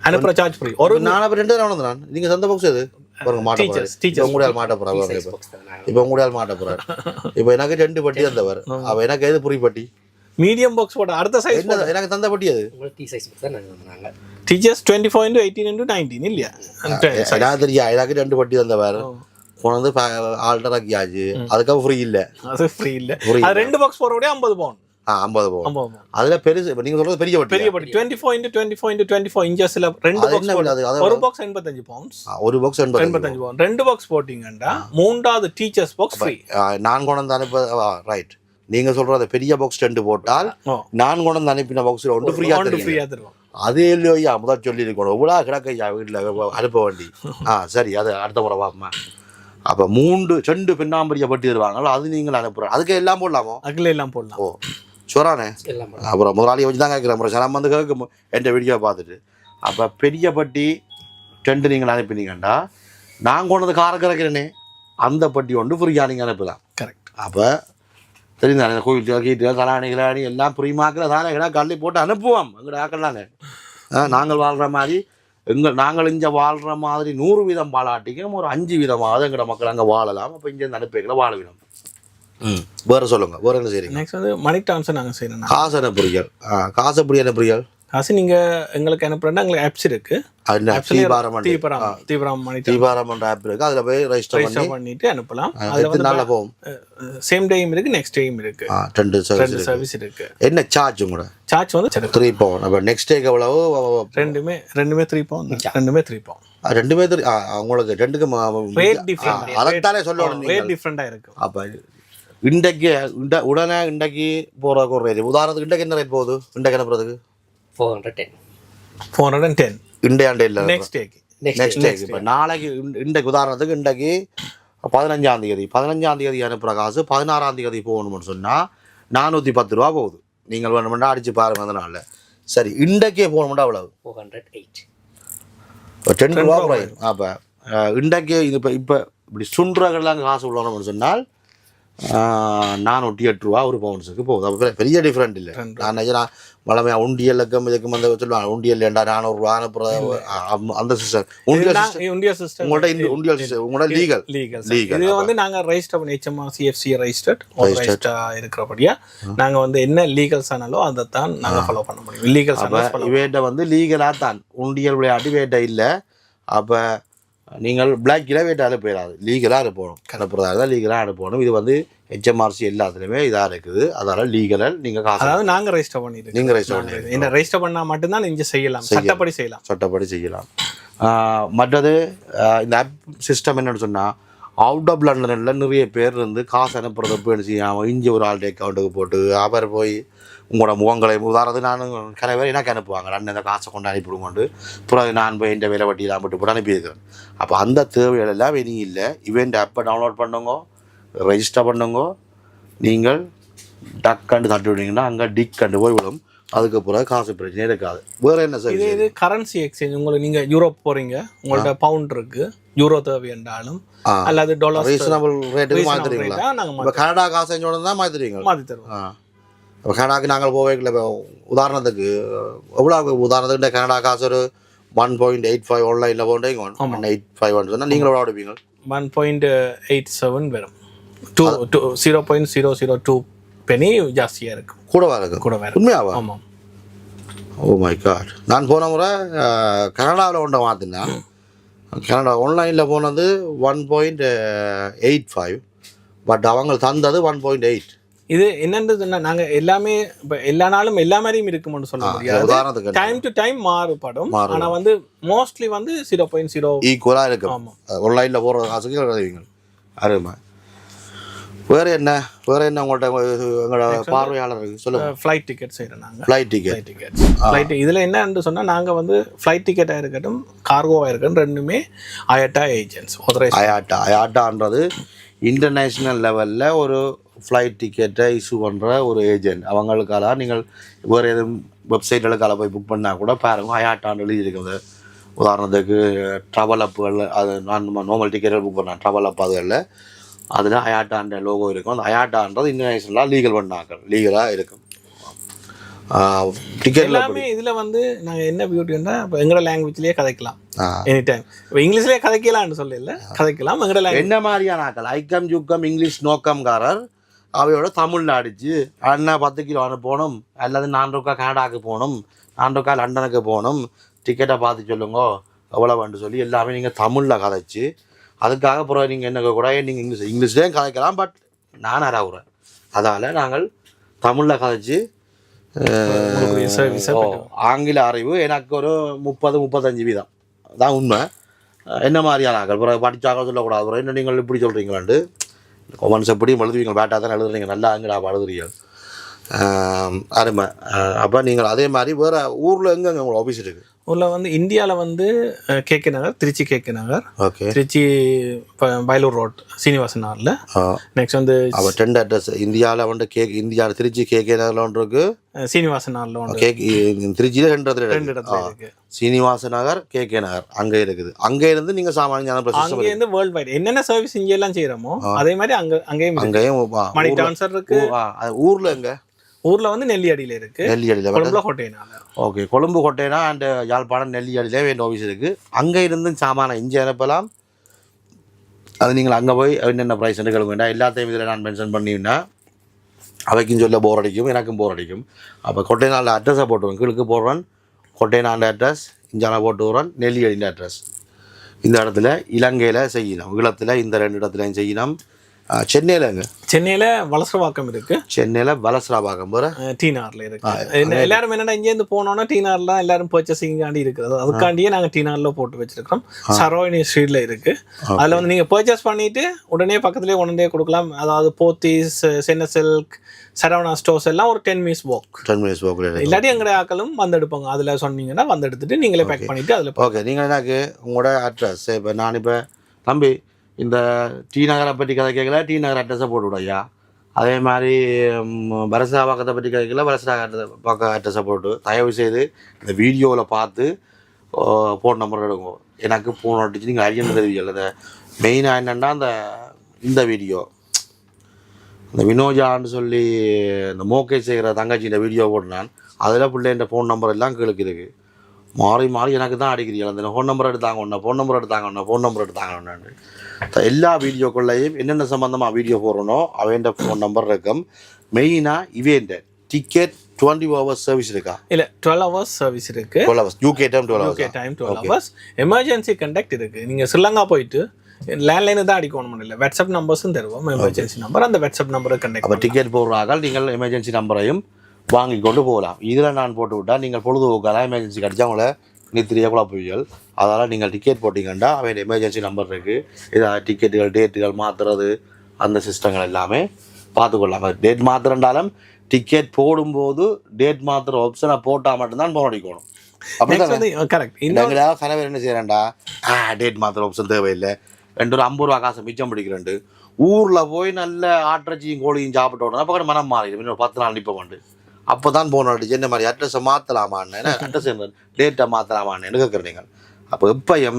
அனுப்புற சார்ஜ் ஃப்ரீ. ஒரு நான் 2 தான். நீங்கள் சொந்த பாக்ஸ் எது உங்களால் மாட்ட போறாரு. இப்போ உங்களால் மாட்ட போறாரு. இப்போ எனக்கு 2 பட்டி தந்தவர், அவ எனக்கு எது புரி பட்டி மீடியம் பாக்ஸ் போட அடுத்த சைஸ் எனக்கு தந்த பட்டி அது டீச்சர்ஸ் 24 into 18 into 19 இல்லையா? தெரியா எனக்கு 2 பட்டி தந்தவர் கொண்டு ஆல்டர் ஆக்கியாச்சு. அதுக்காக ஃப்ரீ இல்லை, அது ஃப்ரீ இல்லை. 2 பாக்ஸ் போறோட 50 பவுண்ட். 50 பவுண்ட். அதுல பெருசு நீங்க சொல்றது பெரிய பட்டி. 24 into 24 இன்ச்சஸ்ல 2 பாக்ஸ் போடுறது. ஒரு பாக்ஸ் 85 பவுண்ட்ஸ். ஒரு பாக்ஸ் 85 பவுண்ட். 2 பாக்ஸ் போடிங்கடா மூன்றாவது டீச்சர்ஸ் பாக்ஸ் ஃப்ரீ. நான் கொண்டு அனுப்ப ரைட். நீங்க சொல்றது பெரிய பாக்ஸ் 2 போட்டால் நான் கொண்டு அனுப்பின பாக்ஸ்ல ஒன்று ஃப்ரீயா தருவோம். அதே இல்லையா முதல் சொல்லி இருக்கணும். இவ்வளோ கிடக்கையா வீட்டில் அனுப்ப வேண்டி. சரி, அது அடுத்த முறை வாப்பா. அப்போ 2 பெண்ணாம்பரிய பட்டி தருவாங்களோ அது நீங்கள் அனுப்புகிறோம். அதுக்கு எல்லாம் போடலாமோ? அதுக்குள்ள எல்லாம் போடலாம். ஓ சொரானே. எல்லாம் அப்புறம் முதலாளியை வச்சு தான் கேட்குறேன். அப்புறம் சனம் வந்து கேட்கும் என் வீடியோவை பார்த்துட்டு. அப்போ பெரிய பட்டி 2 நீங்கள் அனுப்பினீங்கண்டா நான் கொண்டது காரக்கிறேனே அந்த பட்டி ஒன்று ஃப்ரீயாக நீங்கள் அனுப்பலாம். கரெக்ட். அப்போ தெரியுதானே கோயில் கீட்டு கலாணி கிளாணி எல்லாம் புரியுமாக்கிற தானே கல்லி போட்டு அனுப்புவோம். எங்கள்ட ஆக்கலாங்க நாங்கள் வாழ்கிற மாதிரி நாங்கள் இங்கே வாழ்கிற மாதிரி 100 வீதம் வாழாட்டிக்கும் ஒரு 5 வீதமாவது எங்களோட மக்கள் அங்கே வாழலாம். அப்போ இங்கே அனுப்பிக்கல வாழ வீதம். வேறு சொல்லுங்கள், வேறு என்ன செய்றீங்க? நெக்ஸ்ட் வந்து மணி ட்ரான்ஸ்ஃபர் நாங்கள் செய்யணும். காசு அனுப்புறீர்கள். காசு எப்படி அனுப்புறீர்கள்? காசு நீங்கள் எங்களுக்கு அனுப்புறேன்னா எங்களுக்கு ஆப்ஸ் இருக்குது. தீவிரம் மணி தீபாரம் ஆப் இருக்குது. அதில் போய் ரெஜிஸ்டர் பண்ணிட்டு அனுப்பலாம். அதில் வந்து நல்லா போகும். சேம் டேயும் இருக்குது, நெக்ஸ்ட் டேயும் இருக்குது. 2 சர்வீஸ் இருக்குது. என்ன சார்ஜ் கூட? சார்ஜ் வந்து 3 பவுன். அப்போ நெக்ஸ்ட் டேக்கு எவ்வளவு? ரெண்டுமே 3 பவுன். ரெண்டுமே 3 பவுன். ரெண்டுமே உங்களுக்கு 2க்கும் ரேட் டிஃப்ரெண்ட். அதைத்தானே சொல்லணும். ரேட் டிஃப்ரெண்டாக இருக்கும். அப்போ இன்றைக்கு உடனே இன்றைக்கு போகிறதுக்கு ஒரு ரேட். உதாரணத்துக்கு இன்றைக்கு என்ன ரேட் போகுது? இன்றைக்கு அனுப்புறதுக்கு 410. இண்டையாண்டே இல்லை, நெக்ஸ்ட் டேக்கு. இப்போ நாளைக்கு இன்றைக்கு உதாரணத்துக்கு இன்றைக்கு 15ஆம் தேதி அனுப்புகிற காசு 16ஆம் தேதி போகணும்னு சொன்னால் 410 ரூபா போகுது. நீங்கள் வேணுமெண்டா அடித்து பாருங்க. அதனால சரி இன்றைக்கே போகணுமெண்டா அவ்வளவு 10 ரூபா குறையும். அப்போ இன்றைக்கே இது இப்போ இப்படி சுண்டுறகெல்லாம் காசு உள்ளணும்னு சொன்னால் 408 ரூபா ஒரு பவுன்ஸுக்கு போகுது. அப்போ பெரிய டிஃப்ரெண்ட் இல்லை. நான் நினைக்கிறேன் வளமையாக உண்டியலுக்கும் இதுக்கும் வந்து சொல்லுவாங்க உண்டியல் ஏண்டா 400 ரூபா அனுப்புறது அந்த சிஸ்டம். உண்டியல் சிஸ்டம் உங்கள்கிட்ட இந்த உண்டியல் சிஸ்டம் உங்களோட லீகல் இது வந்து நாங்கள் ரெஜிஸ்டர் பண்ணி HMRC ரெஜிஸ்டர்ட் இருக்கிறபடியா நாங்கள் வந்து என்ன லீகல்ஸ் ஆனாலும் அதை தான் நாங்கள் ஃபாலோ பண்ண முடியும். லீகல்ஸ் இவேட்ட வந்து லீகலாக தான் உண்டியல் விளையாட்டு வேட்ட இல்லை. அப்போ நீங்கள் பிளாக்கில் வேட்ட அனுப்பிடாது, லீகலாக அனுப்பணும். அனுப்புறதா இருந்தால் லீகலாக அனுப்பணும். இது வந்து HMRC எல்லாத்துலேயுமே இதாக இருக்குது. அதனால் லீகலாக நீங்கள் காசு அதாவது நாங்கள் ரெஜிஸ்டர் பண்ணிடுறோம். நீங்கள் ரெஜிஸ்டர் பண்ணி இந்த ரெஜிஸ்டர் பண்ணால் மட்டும்தான் நீங்கள் செய்யலாம். சட்டப்படி செய்யலாம். மற்றது இந்த ஆப் சிஸ்டம் என்னென்னு சொன்னால் அவுட் ஆஃப் லண்டனில் நிறைய பேர் இருந்து காசு அனுப்புறது போய் செய்யாமல் இங்கே ஒரு ஆல்ரெடி அக்கௌண்ட்டுக்கு போட்டு அவர் போய் உங்களோட முகங்களை உதாரணத்துக்கு நான் நிறைய பேர் எனக்கு அனுப்புவாங்க. நான் இந்த காசை கொண்டு அனுப்பிவிடுங்கொண்டு பிறகு நான் போய் இந்த வேலை வட்டியெல்லாம் போட்டு அனுப்பியிருக்கிறேன். அப்போ அந்த தேவைகள் எல்லாம் இனி இல்லை. இவெண்ட் ஆப்பை டவுன்லோட் பண்ணுங்க, ரெஜிஸ்டர் பண்ணுங்க. நீங்கள் டக்கண்டு தட்டி விட்டீங்கன்னா அங்கே டிக்கண்டு போய் விடும். அதுக்கு பிறகு காசு பிரச்சனை இருக்காது. வேறு என்ன சார்? இது கரன்சி எக்ஸ்சேஞ்ச். உங்களுக்கு நீங்கள் யூரோப் போகிறீங்க, உங்கள்கிட்ட பவுண்ட் இருக்குது, யூரோ தேவை என்றாலும் அல்லது டாலர் ரீசனபிள் ரேட்டுக்கு மாற்றிடுவீங்களா? இப்போ கனடா காசு தான் மாற்றி தருவோம். இப்போ கனடாக்கு நாங்கள் போவேக்கில் உதாரணத்துக்கு எவ்வளோ உதாரணத்துக்கு கனடா காசு ஒரு 1.85 ஆன்லைனில் போட்டீங்க 1.85 சொன்னால் நீங்கள் எவ்வளோ எடுப்பீங்க? 1.87 வரும். 0.002 பெனி ஜாஸ்தியாக இருக்கும். கூடவா இருக்கும்? உண்மையாவா? ஆமாம். Oh my God. நான் போன முறை கனடாவில் ஒன்றை மாற்றினா கனடா ஆன்லைனில் போனது 1.85 பட் அவங்க தந்தது 1.8. இது என்னன்றது நாங்கள் எல்லாமே இப்போ எல்லா நாளும் எல்லா மாதிரியும் இருக்கும்னு சொல்ல முடியாது. டைம் டு டைம் மாறுபடும். ஆனால் வந்து மோஸ்ட்லி வந்து 0.0 ஈக்குவலாக இருக்கும். ஆமாம். ஆன்லைனில் போகிற காசுக்கு எழுதுவீங்க. அருமை. வேறு என்ன உங்கள்கிட்ட எங்களோட பார்வையாளருக்கு சொல்லுங்கள். ஃப்ளைட் டிக்கெட் செய்கிறோம் நாங்கள். ஃப்ளைட் இதில் என்னன்னு சொன்னால் நாங்கள் வந்து ஃப்ளைட் டிக்கெட்டாக இருக்கட்டும் கார்கோவாக இருக்கட்டும் ரெண்டுமே அயாட்டா ஏஜென்ட்ஸ். அயாட்டான்றது இன்டர்நேஷ்னல் லெவலில் ஒரு ஃப்ளைட் டிக்கெட்டை இஷ்யூ பண்ணுற ஒரு ஏஜென்ட். அவங்களுக்காக நீங்கள் வேறு எதுவும் வெப்சைட்டுகளுக்காக போய் புக் பண்ணால் கூட பாருங்க அயாட்டான்னு எழுதியிருக்குது. உதாரணத்துக்கு ட்ராவல் அப்புகளில் அது நான் நார்மல் டிக்கெட்டில் புக் பண்ணேன். ட்ராவல் அப் அதுகளில் அதில் அயாட்டான்ற லோகோ இருக்கும். அந்த அயாட்டான்றது இன்டர்நேஷ்னலாக லீகல் பண்ணாங்க, லீகலாக இருக்கும். டிக்கெட் எல்லாமே இதில் வந்து நாங்கள் என்ன பியூட்டின்னா இப்போ எங்களோட லாங்குவேஜ்லேயே கதைக்கலாம். எனி டைம் இப்போ இங்கிலீஷ்லேயே கதைக்கலாம்னு சொல்லல, கதைக்கலாம். எங்களோட லாங்குவேஜ் என்ன மாதிரியான ஆக்கள் ஐக்கம் ஜுக்கம் இங்கிலீஷ் நோக்கம்காரர் அவையோட தமிழில் அடித்து அண்ணா 10 கிலோ அனுப்பணும் அல்லது 4 ரூபா கனடாவுக்கு போகணும், 4 ரூபா லண்டனுக்கு போகணும், டிக்கெட்டை பார்த்து சொல்லுங்க எவ்வளோன்னு சொல்லி எல்லாமே நீங்கள் தமிழில் கதைச்சி அதுக்காக பிறகு நீங்கள் என்ன கூட நீங்கள் இங்கிலீஷ்லேயும் கதைக்கலாம். பட் நான் அறவுறேன். அதனால் நாங்கள் தமிழில் கதைச்சி ஆங்கில அறிவு எனக்கு ஒரு 30-35 வீதம் தான் உண்மை. என்ன மாதிரியான ஆக்கள் பிறகு படித்தாக்க சொல்லக்கூடாது. பிறகு என்ன நீங்கள் இப்படி சொல்கிறீங்களாண்டு கொமெண்ட்ஸ் எப்படியும் எழுதுவீங்க. பேட்டாக தான் எழுதுறீங்க, நல்லா அங்கடா எழுதுறீங்க. அருமை. அப்போ நீங்கள் அதே மாதிரி வேறு ஊரில் எங்கெங்கே உங்களோட ஆஃபீஸ் இருக்குது? ஊரில் வந்து இந்தியாவில் வந்து கேகே நகர், திருச்சி கேகே நகர், ஓகே. திருச்சி வயலூர் ரோட் சீனிவாசன் நகரில். நெக்ஸ்ட் வந்து அப்போ 2 அட்ரஸ் இந்தியாவில் வந்து இந்தியாவில் திருச்சி கேகே நகரில் ஒன்று இருக்கு, சீனிவாசன் நகரில் ஒன்று. திருச்சியில் 2 2 இடத்துல இருக்கு. சீனிவாச நகர், கேகே நகர் அங்கே இருக்குது. அங்கே இருந்து நீங்கள் சாமானிய அங்கே இருந்து வேர்ல்டு வைட் என்னென்ன சர்வீஸ் இங்கே எல்லாம் செய்கிறோமோ அதே மாதிரி அங்கேயும் மணி ட்ரான்ஸ்ஃபர் இருக்கு. ஊரில் எங்கே? ஊரில் வந்து நெல்லியடியில் இருக்கு, நெல்லியடியில், கொழும்புல கோட்டையினால. ஓகே. கொழும்பு கோட்டைனா அண்ட் யாழ்ப்பாணம் நெல்லியடியிலே வேண்டிய ஆஃபீஸ் இருக்குது. அங்கே இருந்து சாமான இங்கே அனுப்பலாம். அது நீங்கள் அங்கே போய் என்னென்ன ப்ரைஸ் கேட்க வேண்டாம். எல்லாத்தையும் இதில் நான் மென்ஷன் பண்ணிவிட்டா அவைக்கும் சொல்ல போர் அடிக்கும், எனக்கும் போர் அடிக்கும். அப்போ கொட்டைநாளில் அட்ரஸை போட்டுருவேன். கீழுக்கு போடுறேன் கொட்டைநாளில் அட்ரஸ், இஞ்சான போட்டு விடுறேன் நெல்லியடியின் அட்ரஸ். இந்த இடத்துல இலங்கையில் செய்யணும், ஈழத்தில் இந்த 2 இடத்துலையும் செய்யணும். சென்னையில் வலசரவாக்கம் இருக்கு. சென்னையில் வலசரவாக்கம் போகிற டீனாரில் இருக்கு. எல்லாரும் என்னடா இங்கேருந்து போனோன்னா டீனாரில் தான் எல்லாரும் பர்ச்சேசிங்காண்டி இருக்கிறது. அதுக்காண்டியே நாங்கள் டீனாரில் போட்டு வச்சிருக்கிறோம். சரோயினி ஸ்ட்ரீட்டில் இருக்கு. அதில் வந்து நீங்கள் பர்ச்சேஸ் பண்ணிட்டு உடனே பக்கத்துலேயே உடனே கொடுக்கலாம். அதாவது போத்தீஸ், சென்னை சில்க், சரவணா ஸ்டோர்ஸ் எல்லாம் ஒரு 10 minutes walk. இல்லாட்டி எங்கடைய ஆக்களும் வந்து எடுப்பாங்க. அதில் சொன்னீங்கன்னா வந்து எடுத்துட்டு நீங்களே பேக் பண்ணிட்டு அதில். ஓகே. நீங்கள் எனக்கு உங்களோட அட்ரஸ் இப்போ நான் இப்போ தம்பி இந்த டி நகரை பற்றி கதை கேட்கல, டி நகர் அட்ரஸை போட்டு விடையா. அதே மாதிரி பரசா பக்கத்தை பற்றி கேட்கல, பரசா பக்கம் அட்ரஸை போட்டு தயவு செய்து இந்த வீடியோவில் பார்த்து ஃபோன் நம்பர் எடுக்கும். எனக்கு ஃபோன் அடிச்சு நீங்கள் அறியணும் தெரிவிக்கல. இந்த மெயினாக என்னென்னா இந்த வீடியோ இந்த வினோஜான்னு சொல்லி இந்த மோக்கே செய்கிற தங்கச்சி இந்த வீடியோ போட்டுனான். அதில் பிள்ளைன்ற ஃபோன் நம்பர் எல்லாம் கீழே இருக்குது. மாறி மாறி எனக்கு தான் அடிக்கிறீங்க. அந்த ஃபோன் நம்பர் எடுத்தாங்க ஒன்று, ஃபோன் நம்பர் எடுத்தாங்க ஒன்று, ஃபோன் நம்பர் எடுத்தாங்க ஒன்று. எல்லா வீடியோக்குள்ளேயும் என்னென்ன சம்மந்தமாக வீடியோ போடுறனோ அவேண்ட ஃபோன் நம்பர் இருக்கும். மெயினாக இவேண்ட டிக்கெட் 20 hours சர்வீஸ் இருக்கா? இல்லை, 12 hours சர்வீஸ் இருக்குது. 12 hours UK time 12 hours. Emergency conduct இருக்குது. நீங்கள் ஸ்ரீலங்கா போயிட்டு லேண்ட்லைனு தான் அடிக்கணும் இல்லை, வாட்ஸ்அப் நம்பர்ஸும் தருவோம். எமர்ஜென்சி நம்பர், அந்த வாட்ஸ்அப் நம்பரை கண்டக்ட். அப்போ டிக்கெட் போடுறாங்க, நீங்கள் எமர்ஜென்சி நம்பரையும் வாங்கி கொண்டு போகலாம். இதில் நான் போட்டு விட்டால் நீங்கள் பொழுதுபோக்காக எமர்ஜென்சி கிடச்சா அவங்கள நித்திரியாக போய்கள். அதனால் நீங்கள் டிக்கெட் போட்டிங்கன்னா அவன் எமர்ஜென்சி நம்பர் இருக்குது. இதாக டிக்கெட்டுகள் டேட்டுகள் மாற்றுறது அந்த சிஸ்டங்கள் எல்லாமே பார்த்துக்கொள்ளலாம். டேட் மாற்றுறண்டாலும் டிக்கெட் போடும்போது டேட் மாற்றுற ஆப்ஷனை போட்டால் மட்டும்தான் போன் அடிக்கணும். அப்படி கரெக்ட். எங்களால் கனவு என்ன செய்கிறேன்டா, டேட் மாற்றுற ஆப்ஷன் தேவையில்லை, 2 50 ரூபா காசை மிச்சம் பிடிக்கிறேன்ட்டு ஊரில் போய் நல்ல ஆட்டிறைச்சியும் கோழியும் சாப்பிட்டு விடணும். அப்போ கூட மனம் மாறிடும். இன்னொரு 10 நாள் நிற்ப கொண்டு அப்போ தான் போன அடிச்சு என்ன மாதிரி அட்ரஸை மாற்றலாமான்னு, அட்ரஸ் டேட்டை மாற்றலாமான்னு கேட்குறீங்க. அப்போ எப்பயும்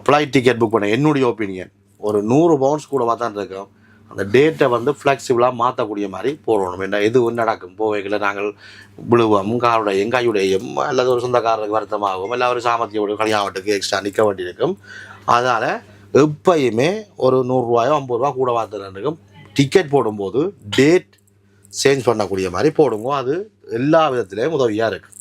ஃப்ளைட் டிக்கெட் புக் பண்ண என்னுடைய ஒப்பீனியன் ஒரு 100 pounds கூட தான் இருக்கும். அந்த டேட்டை வந்து ஃப்ளெக்சிபிளாக மாற்றக்கூடிய மாதிரி போடணும். ஏன்னா எது நடக்கும் போவைகளை நாங்கள் விழுவோம், காருடையும் கையுடையும் அல்லது ஒரு சொந்தக்காரருக்கு வருத்தமாகும், இல்லை ஒரு சாமர்த்தியோட கல்யாணத்துக்கு எக்ஸ்ட்ரா நிற்க வேண்டியிருக்கும். அதனால் எப்பயுமே ஒரு 100 ரூபாயோ 50 ரூபா கூட வார்த்தைக்கும் டிக்கெட் போடும்போது டேட் சேஞ்ச் பண்ணக்கூடிய மாதிரி போடுங்க. அது எல்லா விதத்துலேயும் உதவியாக இருக்குது.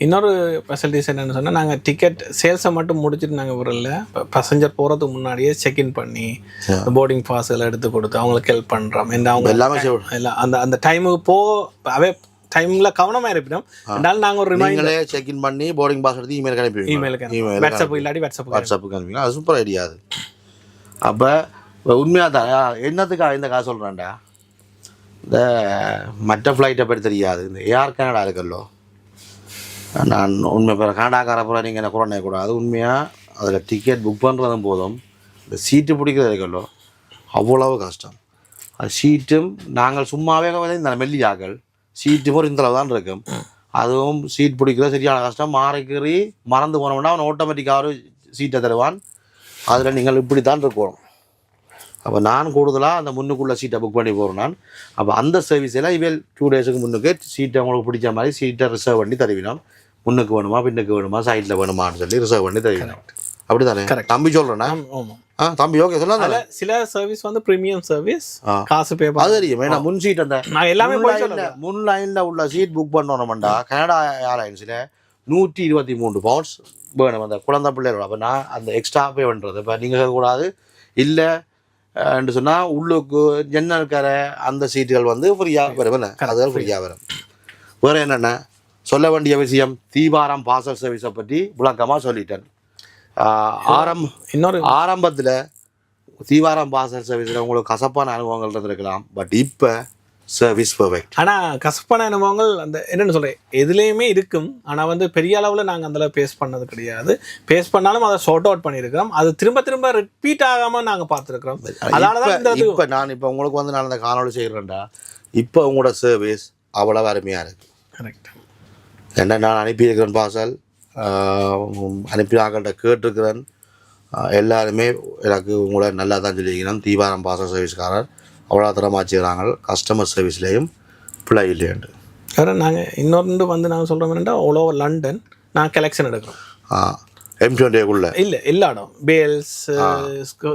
இன்னொரு ஃபெசிலிட்டிஸ் என்னென்னு சொன்னால், நாங்கள் டிக்கெட் சேல்ஸை மட்டும் முடிச்சுட்டு நாங்கள் வரல, பேசஞ்சர் போகிறதுக்கு முன்னாடியே செக்இன் பண்ணி போர்டிங் பாஸ் எல்லாம் எடுத்து கொடுத்து அவங்களுக்கு ஹெல்ப் பண்ணுறோம். அவங்க எல்லாமே எல்லாம் அந்த டைமுக்கு அவே டைமில் கவனமாக இருப்பிடும். அதனால நாங்கள் ஒரு ரிமைண்டரே செக்இன் பண்ணி போர்டிங் பாஸ் எடுத்து இமெயில் அனுப்பி வாட்ஸ்அப் இல்லாட்டி வாட்ஸ்அப்புக்கு அனுப்பிங்க. அது சூப்பர் ஐடியா. அது அப்போ உண்மையாக தான் என்னத்துக்காக இந்த காசு சொல்கிறேன்டா, இந்த மற்ற ஃப்ளைட்டை பற்றி தெரியாது. இந்த ஏர் கனடா இருக்கல்லோ, நான் உண்மை இப்போ கனடாக்கார பூரா நீங்கள் என்ன குறை கூடாது. உண்மையாக அதில் டிக்கெட் புக் பண்ணுறதும் போதும், இந்த சீட்டு பிடிக்கிறது இருக்கல்லோ அவ்வளவு கஷ்டம். அது சீட்டும் நாங்கள் சும்மாவே இந்த மெல்லியாக்கள் சீட்டு போகிற இந்தளவு தான் இருக்கும். அதுவும் சீட் பிடிக்கிறது சரியான கஷ்டம். மாறிக்கறி மறந்து போனோம்னா அவன் ஆட்டோமேட்டிக்காக ஒரு சீட்டை தருவான். அதில் நீங்கள் இப்படி தான் இருக்கணும். அப்போ நான் கூடுதலாக அந்த முன்னுக்குள்ளே சீட்டை புக் பண்ணி போகிறேன் நான். அப்போ அந்த சர்வீஸில் இவள் 2 daysக்கு முன்னுக்கு சீட்டை உங்களுக்கு பிடிச்ச மாதிரி சீட்டை ரிசர்வ் பண்ணி தருவினோம். முன்னுக்கு வேணுமா பின்னுக்கு வேணுமா சைடில் வேணுமான்னு சொல்லி ரிசர்வ் பண்ணி தருவினோம். அப்படி தானே தம்பி சொல்கிறேன்னா? தம்பி ஓகே சொல்லலாம். சில சர்வீஸ் வந்து ப்ரீமியம் சர்வீஸ், காசு பே அது தெரியும். ஏன்னா முன் சீட் அந்த எல்லாமே முன் லைனில் உள்ள சீட் புக் பண்ணோம்டா கனடா ஏர்லைன்ஸில் 123 pounds வேணும் அந்த குழந்தை பிள்ளைகளோட. அப்போ நான் அந்த எக்ஸ்ட்ரா பே பண்ணுறது இப்போ நீங்கள் கூடாது இல்லை என்று சொன்னால் உள்ளுக்கு ஜன்னல் கரை அந்த சீட்டுகள் வந்து ஃப்ரீயாக வரும். அதுகள் ஃப்ரீயாக வரும். வேறு என்னென்ன சொல்ல வேண்டிய விஷயம், தீபாரம் பார்சல் சர்வீஸை பற்றி விளக்கமாக சொல்லிட்டேன். ஆரம்பத்தில் தீவாரம் பார்சல் சர்வீஸில் உங்களுக்கு கசப்பான அனுபவங்கள் இருந்திருக்கலாம். பட் இப்போ சர்வீஸ் பர்ஃபெக்ட். ஆனால் கசப்பான அனுபவங்கள் அந்த என்னென்னு சொல்கிறேன் எதுலேயுமே இருக்கும். ஆனால் வந்து பெரிய அளவில் நாங்கள் அதில் பேஸ் பண்ணது கிடையாது. பேஸ் பண்ணாலும் அதை ஷார்ட் அவுட் பண்ணியிருக்கிறோம். அது திரும்ப திரும்ப ரிப்பீட் ஆகாமல் நாங்கள் பார்த்துருக்குறோம். அதனால தான் இந்த இப்போ நான் இப்போ உங்களுக்கு வந்து நான் அந்த காணொலி செய்கிறேன்டா, இப்போ உங்களோட சர்வீஸ் அவ்வளோ அருமையாக இருக்குது. கரெக்ட். என்ன நான் அனுப்பியிருக்கிறேன் பார்சல், அனுப்பி ஆகள்கிட்ட கேட்டிருக்கிறேன். எல்லாருமே எனக்கு உங்களை நல்லா தான் சொல்லியிருக்கிறேன். தீபாரம் பார்சல் சர்வீஸ்காரர் அவ்வளோ தரமாக செய்கிறாங்க. கஸ்டமர் சர்வீஸ்லேயும் பிள்ளை இல்லையாண்டு. வேறு நாங்கள் இன்னொன்று வந்து நாங்கள் சொல்கிறோம் என்னென்னா ஆல் ஓவர் லண்டன் நான் கலெக்ஷன் எடுக்கிறோம். M20 இல்லை எல்லா இடம் பேல்ஸ்,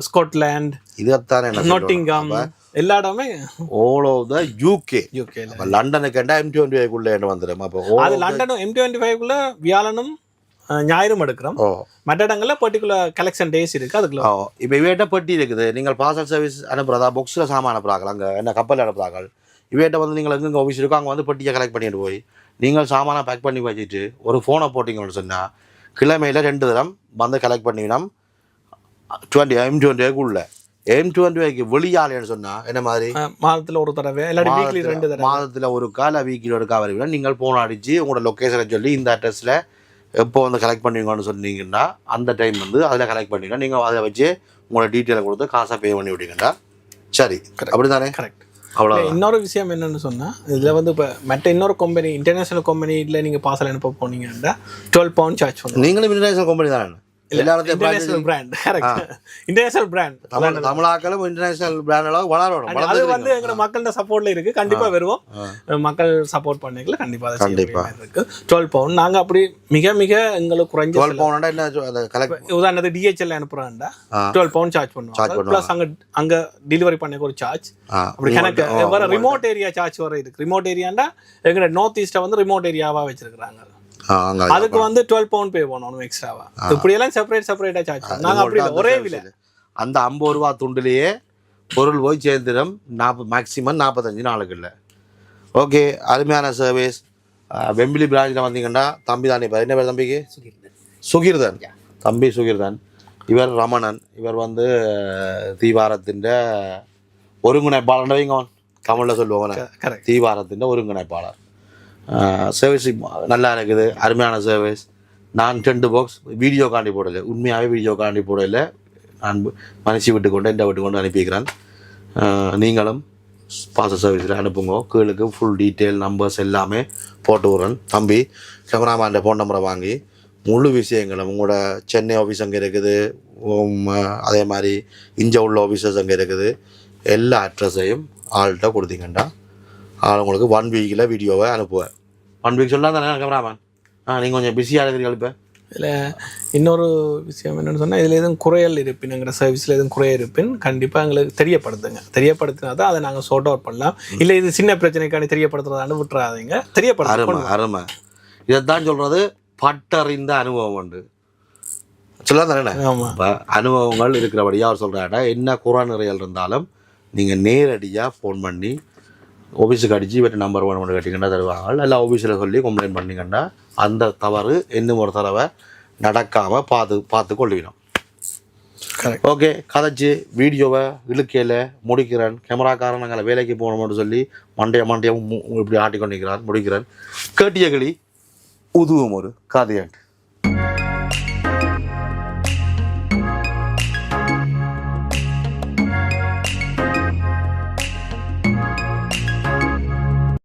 ஸ்காட்லாண்ட், இதைத்தானே நொட்டிங்காம், எல்லா இடமே ஆல் ஓவர் த யூகே. லண்டனுக்கு M20 வந்துடும். அப்போ அது லண்டனும் M25 வியாழனும் ஞாயிறும் எடுக்கிறோம். மற்ற இடங்களில் பர்டிகுலர் கலெக்ஷன் டேஸ் இருக்குது. அதுக்குள்ள இப்போ இவேட்ட பெட்டி இருக்குது. நீங்கள் பார்சல் சர்வீஸ் அனுப்புகிறதா பாக்ஸில் சாமான் அனுப்புகிறாங்க, அங்கே என்ன கப்பல் அனுப்புகிறாங்க. இவேட்ட வந்து நீங்கள் எங்கெங்கே ஆஃபீஸ் இருக்கோ அங்கே வந்து பெட்டியை கலெக்ட் பண்ணிட்டு போய் நீங்கள் சாமானை பேக் பண்ணி வச்சுட்டு ஒரு ஃபோனை போட்டிங்கன்னு சொன்னால் கிழமையில் 2 தரம் வந்து கலெக்ட் பண்ணிங்கன்னா M20 M20 வெளியாலேன்னு சொன்னால் என்ன மாதிரி மாதத்தில் ஒரு தடவை இல்லாட்டி வீக்லி 2 தடவை, மாதத்தில் ஒரு கால் வீக்கில் ஒரு கால் வருவீங்கன்னா நீங்கள் ஃபோன் அடித்து உங்களோட லொக்கேஷனை சொல்லி இந்த அட்ரஸில் எப்போ வந்து கலெக்ட் பண்ணுவீங்கன்னு சொன்னீங்கன்னா அந்த டைம் வந்து அதில் கலெக்ட் பண்ணிங்கன்னா நீங்கள் அதை வச்சு உங்களோட டீட்டெயிலை கொடுத்து காசாக பே பண்ணி விட்டீங்கன்னா சரி. அப்படி தானே? கரெக்ட். அவ்வளோ. இன்னொரு விஷயம் என்னென்னு சொன்னால் இதில் வந்து இப்போ மற்ற இன்னொரு கம்பெனி இன்டர்நேஷனல் கம்பெனியில் நீங்கள் பார்சல் அனுப்ப போனீங்கன்னா £12 சார்ஜ் பண்ணுவோம். நீங்களும் இன்டர்நேஷனல் கம்பெனி தானே? International brand. International brand. தமிழாக்களும் இன்டர்நேஷனல் பிராண்டெல்லாம் வளரணும். அது வந்து எங்களோட மக்களோட சப்போர்ட்ல இருக்கு. கண்டிப்பா வருவோம். மக்கள் சப்போர்ட் பண்ணீங்களா கண்டிப்பா இருக்கு. £12 நாங்க அப்படி மிக மிக எங்களுக்கு குறைஞ்ச £12 என்ன கலெக்ட் உதாரணத்துக்கு DHL அனுப்புறாண்டா £12 சார்ஜ் பண்ணுவாங்க. பிளஸ் அங்க டெலிவரி பண்ண ஒரு சார்ஜ். அப்படி கணக்கு வேற ரிமோட் ஏரியா சார்ஜ் வர இருக்கு. ரிமோட் ஏரியாண்டா எங்க நார்த் ஈஸ்ட வந்து ரிமோட் ஏரியாவா வச்சிருக்காங்க. அதுக்கு வந்து £12 பே பண்ணணும் எக்ஸ்ட்ராவா. இப்படி எல்லாம் செப்பரேட்டா சார்ஜ். நாங்க அப்படி ஒரே விலை அந்த ₹50 துண்டுலேயே பொருள் போய் சேர்ந்துடும். மேக்ஸிமம் 45 நாளுக்கு இல்லை. ஓகே, அருமையான சர்வீஸ். வெம்பிலி பிரான்ச்சில் வந்தீங்கன்னா தம்பி தானே பேர், என்ன பேர் தம்பிக்கு? சுகிர்தன். தம்பி சுகிர்தன். இவர் ரமணன். இவர் வந்து தீவாரத்தின் ஒருங்கிணைப்பாளர் வைங்க, தமிழில் சொல்லுவாங்க. தீவாரத்தின் ஒருங்கிணைப்பாளர். சர்வீஸ் நல்லா இருக்குது, அருமையான சர்வீஸ். நான் 2 பாக்ஸ் வீடியோ காண்டி போடலை, உண்மையாகவே வீடியோ காண்டி போடலை. நான் மனுஷி விட்டுக்கொண்டு எந்த விட்டுக்கொண்டு அனுப்பிக்கிறேன். நீங்களும் பார்சல் சர்வீஸில் அனுப்புங்க. கீழுக்கு ஃபுல் டீட்டெயில் நம்பர்ஸ் எல்லாமே போட்டு விட்றேன். தம்பி கேமராமேன் ஃபோன் நம்பரை வாங்கி முழு விஷயங்களும் உங்களோட சென்னை ஆஃபீஸ் அங்கே இருக்குது, அதே மாதிரி இங்கே உள்ள ஆஃபீஸர்ஸ் அங்கே இருக்குது, எல்லா அட்ரஸையும் ஆள்கிட்ட கொடுத்தீங்கன்னா ஆள் உங்களுக்கு 1 வீக்கில் வீடியோவை அனுப்புவேன். 1 வீக் சொல்லலாம் தானே கேமராமேன்? நீங்கள் கொஞ்சம் பிஸியாக இருக்கிறீங்க. இப்போ இல்லை இன்னொரு விஷயம் என்னென்னு சொன்னால் இதில் எதுவும் குறையல் இருப்பின், எங்கள் சர்வீஸில் எதுவும் குறைய இருப்பின் கண்டிப்பாக எங்களுக்கு தெரியப்படுத்தினா தான் அதை நாங்கள் சார்ட் அவுட் பண்ணலாம். இல்லை இது சின்ன பிரச்சனைக்காண்டி தெரியப்படுத்துறதான்னு விட்டுறாதீங்க. தெரியப்படுத்த அருமை. இதைத்தான் சொல்கிறது, பட்டறிந்த அனுபவம் உண்டு சொல்லலாம் தானே? இப்போ அனுபவங்கள் இருக்கிறபடியாக அவர் சொல்கிறாட்டா என்ன குறை நிறையல் இருந்தாலும் நீங்கள் நேரடியாக ஃபோன் பண்ணி ஆஃபீஸுக்கு அடித்து இவற்றை நம்பர் 1 கேட்டிங்கன்னா தருவாங்க. இல்லை ஆஃபீஸில் சொல்லி கம்ப்ளைண்ட் பண்ணிங்கன்னா அந்த தவறு இன்னும் ஒரு தடவை நடக்காமல் பார்த்து கொள்ளுவினோம். ஓகே, கதைச்சி வீடியோவை இழுக்கையில் முடிக்கிறேன். கேமராக்காரன் நாங்கள் வேலைக்கு போகணும்னு சொல்லி மண்டையை இப்படி ஆட்டிக்கொண்டிருக்கிறான். முடிக்கிறேன். கேட்டிய கிளி உதுவும் ஒரு கதையாண்டு.